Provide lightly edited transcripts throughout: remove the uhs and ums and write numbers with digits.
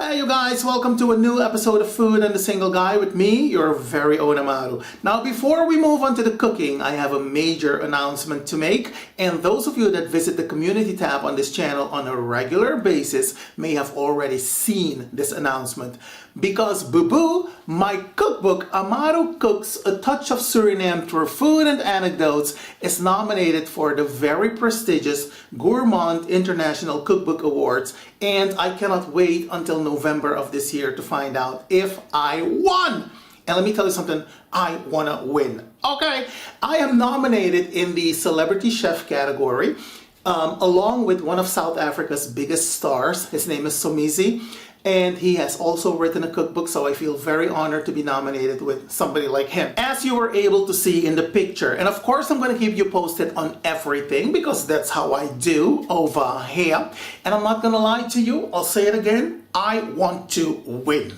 Hey you guys, welcome to a new episode of Food and the Single Guy with me, your very own AMARU. Now before we move on to the cooking, I have a major announcement to make, and those of you that visit the community tab on this channel on a regular basis may have already seen this announcement. Because boo-boo, my cookbook AMARU Cooks A Touch of Suriname Through Food and Anecdotes is nominated for the very prestigious Gourmand International Cookbook Awards, and I cannot wait until November of this year to find out if I won. And let me tell you something, I wanna win. Okay, I am nominated in the Celebrity Chef category, along with one of South Africa's biggest stars. His name is Shimeji, and he has also written a cookbook, so I feel very honored to be nominated with somebody like him, as you were able to see in the picture. And of course, I'm going to keep you posted on everything because that's how I do over here. And I'm not going to lie to you, I'll say it again, I want to win.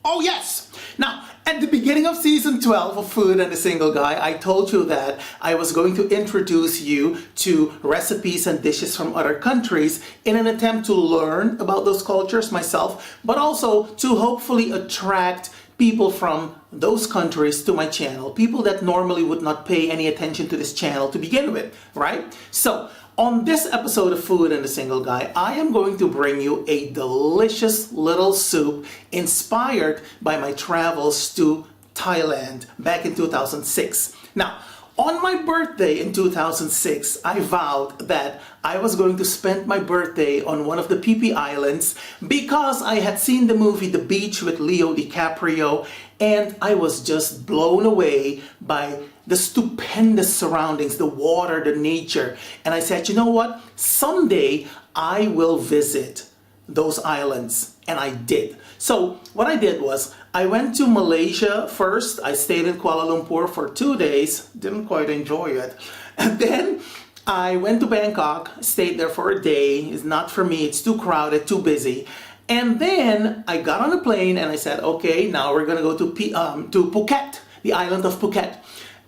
Oh yes! Now, at the beginning of season 12 of Food and the Single Guy, I told you that I was going to introduce you to recipes and dishes from other countries in an attempt to learn about those cultures myself, but also to hopefully attract people from those countries to my channel, people that normally would not pay any attention to this channel to begin with, right? So, on this episode of Food and the Single Guy, I am going to bring you a delicious little soup inspired by my travels to Thailand back in 2006. Now, on my birthday in 2006, I vowed that I was going to spend my birthday on one of the Phi Islands because I had seen the movie The Beach with Leo DiCaprio, and I was just blown away by the stupendous surroundings, the water, the nature. And I said, you know what? Someday I will visit those islands. And I did. So what I did was I went to Malaysia first. I stayed in Kuala Lumpur for 2 days. Didn't quite enjoy it. And then I went to Bangkok, stayed there for a day. It's not for me. It's too crowded, too busy. And then I got on a plane and I said, okay, now we're gonna go to Phuket, the island of Phuket.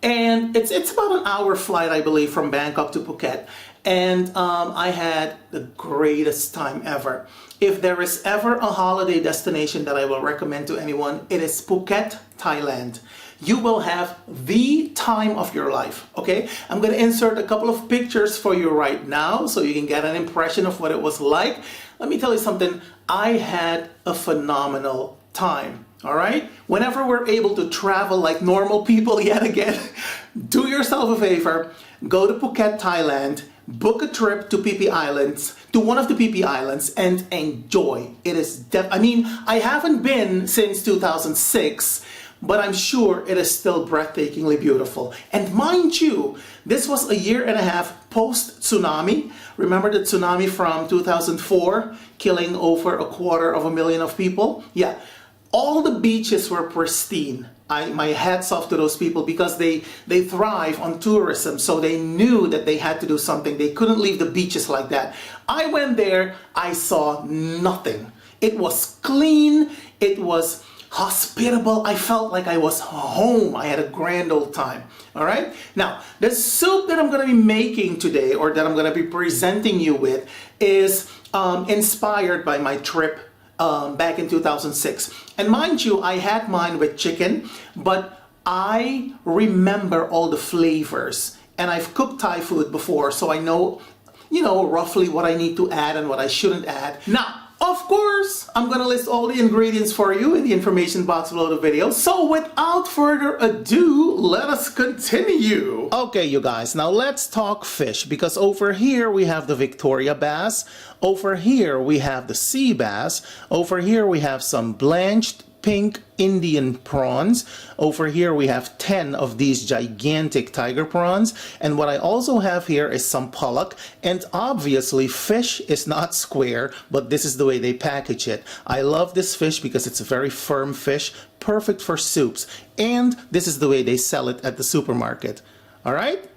And it's about an hour flight, I believe, from Bangkok to Phuket. And I had the greatest time ever. If there is ever a holiday destination that I will recommend to anyone, it is Phuket, Thailand. You will have the time of your life, okay? I'm gonna insert a couple of pictures for you right now so you can get an impression of what it was like. Let me tell you something, I had a phenomenal time. All right? Whenever we're able to travel like normal people yet again, do yourself a favor, go to Phuket, Thailand, book a trip to Phi Islands, to one of the Phi Islands, and enjoy. It is I haven't been since 2006, but I'm sure it is still breathtakingly beautiful. And mind you, this was a year and a half post-tsunami. Remember the tsunami from 2004, killing over 250,000 of people? Yeah. All the beaches were pristine. My hats off to those people because they thrive on tourism, so they knew that they had to do something. They couldn't leave the beaches like that. I went there, I saw nothing. It was clean, it was hospitable. I felt like I was home. I had a grand old time. All right? Now, the soup that I'm going to be making today, or that I'm going to be presenting you with, is inspired by my trip back in 2006. And mind you, I had mine with chicken, but I remember all the flavors. And I've cooked Thai food before, so I know, roughly what I need to add and what I shouldn't add. Now, of course, I'm gonna list all the ingredients for you in the information box below the video. So without further ado, let us continue. Okay, you guys, now let's talk fish, because over here we have the Victoria bass, over here we have the sea bass, over here we have some blanched pink Indian prawns. Over here we have 10 of these gigantic tiger prawns, and what I also have here is some pollock. And obviously fish is not square, but this is the way they package it. I love this fish because it's a very firm fish, perfect for soups, and this is the way they sell it at the supermarket. All right,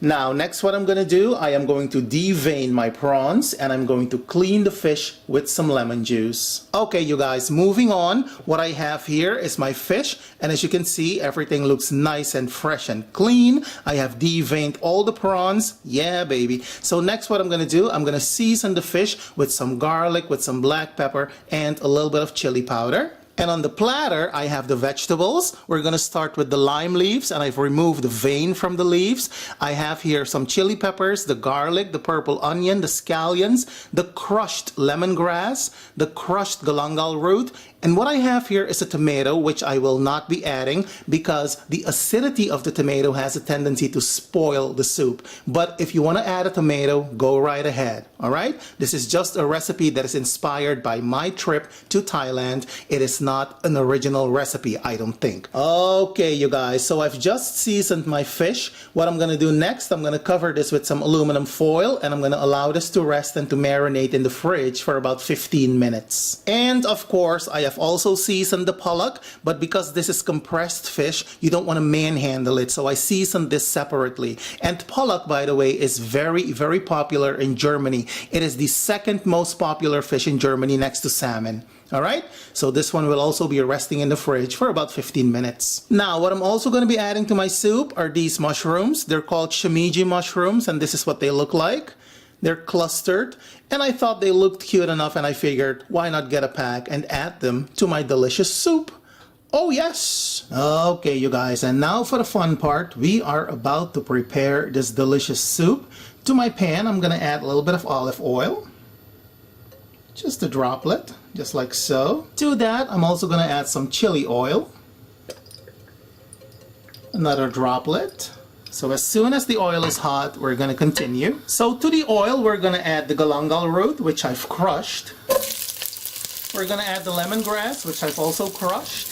Now, next what I'm going to do, I am going to devein my prawns and I'm going to clean the fish with some lemon juice. Okay, you guys, moving on. What I have here is my fish, and as you can see, everything looks nice and fresh and clean. I have deveined all the prawns. Yeah, baby. So next what I'm going to do, I'm going to season the fish with some garlic, with some black pepper, and a little bit of chili powder. And on the platter, I have the vegetables. We're going to start with the lime leaves, and I've removed the vein from the leaves. I have here some chili peppers, the garlic, the purple onion, the scallions, the crushed lemongrass, the crushed galangal root, and what I have here is a tomato, which I will not be adding because the acidity of the tomato has a tendency to spoil the soup. But if you want to add a tomato, go right ahead. All right? This is just a recipe that is inspired by my trip to Thailand. It is not an original recipe, I don't think. Okay, you guys, so I've just seasoned my fish. What I'm going to do next, I'm going to cover this with some aluminum foil, and I'm going to allow this to rest and to marinate in the fridge for about 15 minutes. And of course, I have also seasoned the pollock, but because this is compressed fish, you don't want to manhandle it, so I seasoned this separately. And pollock, by the way, is very, very popular in Germany. It is the second most popular fish in Germany next to salmon. All right, so this one will also be resting in the fridge for about 15 minutes. Now, what I'm also going to be adding to my soup are these mushrooms. They're called shimeji mushrooms, and this is what they look like. They're clustered, and I thought they looked cute enough, and I figured, why not get a pack and add them to my delicious soup? Oh yes! Okay, you guys, and now for the fun part. We are about to prepare this delicious soup. To my pan, I'm going to add a little bit of olive oil. Just a droplet, just like so. To that, I'm also going to add some chili oil. Another droplet. So as soon as the oil is hot, we're going to continue. So to the oil, we're going to add the galangal root, which I've crushed. We're going to add the lemongrass, which I've also crushed.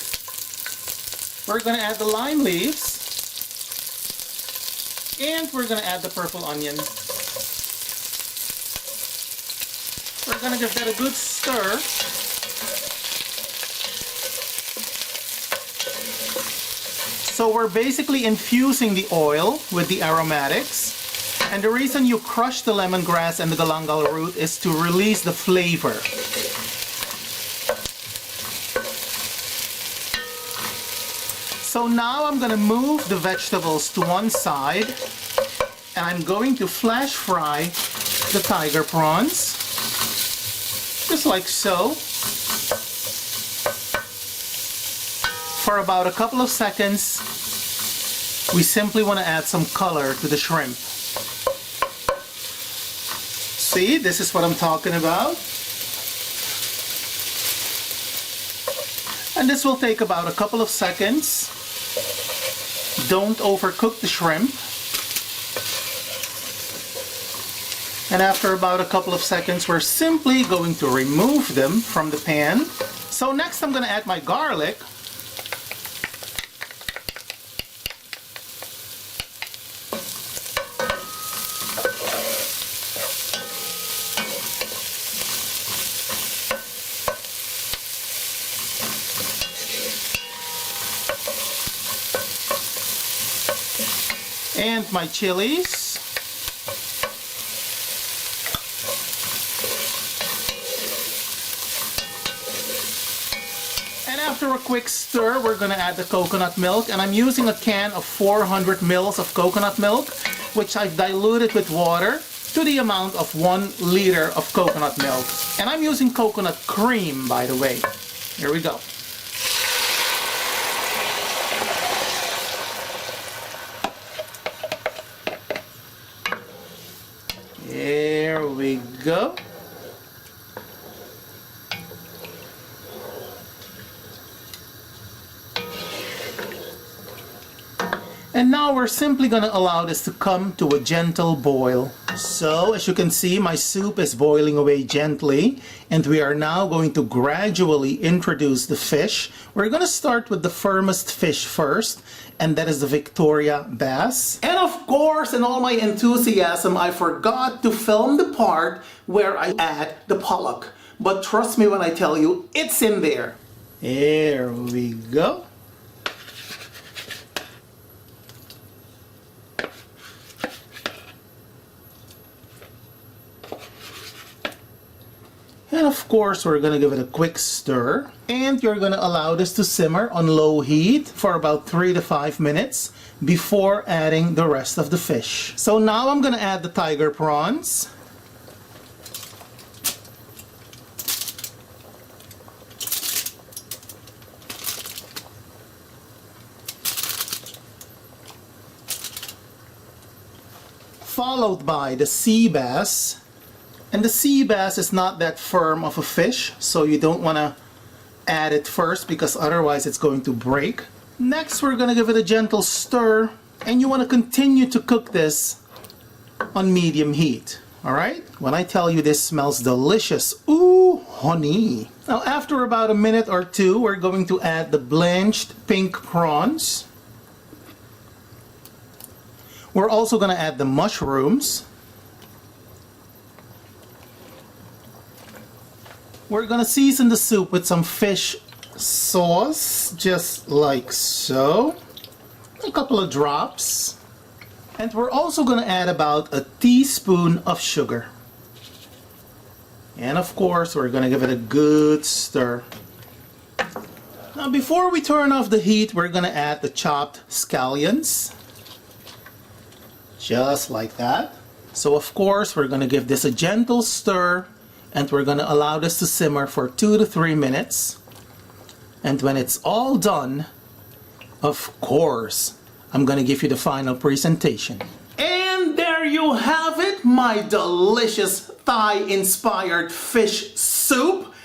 We're going to add the lime leaves. And we're going to add the purple onion. We're going to give that a good stir. So we're basically infusing the oil with the aromatics. And the reason you crush the lemongrass and the galangal root is to release the flavor. So now I'm going to move the vegetables to one side, and I'm going to flash fry the tiger prawns. Just like so, for about a couple of seconds. We simply want to add some color to the shrimp. See, this is what I'm talking about. And this will take about a couple of seconds. Don't overcook the shrimp. And after about a couple of seconds, we're simply going to remove them from the pan. So next I'm going to add my garlic. And my chilies. And after a quick stir, we're going to add the coconut milk. And I'm using a can of 400 mils of coconut milk, which I've diluted with water to the amount of 1 liter of coconut milk. And I'm using coconut cream, by the way. Here we go. There we go. And now we're simply going to allow this to come to a gentle boil. So as you can see, my soup is boiling away gently, and we are now going to gradually introduce the fish. We're going to start with the firmest fish first, and that is the Victoria bass. And of course, in all my enthusiasm, I forgot to film the part where I add the pollock. But trust me when I tell you, it's in there. There we go. And of course, we're gonna give it a quick stir. And you're gonna allow this to simmer on low heat for about 3 to 5 minutes before adding the rest of the fish. So now I'm gonna add the tiger prawns. Followed by the sea bass. And the sea bass is not that firm of a fish, so you don't want to add it first because otherwise it's going to break. Next, we're going to give it a gentle stir, and you want to continue to cook this on medium heat. Alright? When I tell you this smells delicious, ooh, honey. Now after about a minute or two, we're going to add the blanched pink prawns. We're also going to add the mushrooms. We're gonna season the soup with some fish sauce, just like so. A couple of drops. And we're also gonna add about a teaspoon of sugar. And of course, we're gonna give it a good stir. Now before we turn off the heat, we're gonna add the chopped scallions. Just like that. So of course, we're gonna give this a gentle stir. And we're going to allow this to simmer for 2 to 3 minutes. And when it's all done, of course, I'm going to give you the final presentation. And there you have it, my delicious Thai-inspired fish soup.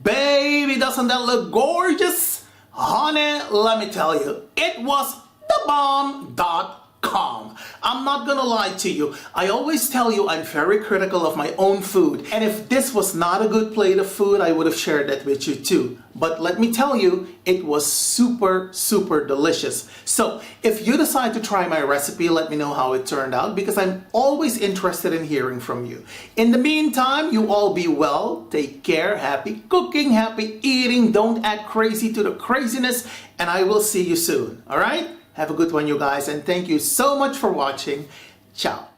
Baby, doesn't that look gorgeous? Honey, let me tell you, it was the bomb.com. I'm not gonna lie to you. I always tell you I'm very critical of my own food. And if this was not a good plate of food, I would have shared that with you too. But let me tell you, it was super, super delicious. So if you decide to try my recipe, let me know how it turned out because I'm always interested in hearing from you. In the meantime, you all be well, take care, happy cooking, happy eating, don't act crazy to the craziness, and I will see you soon, all right? Have a good one, you guys, and thank you so much for watching. Ciao.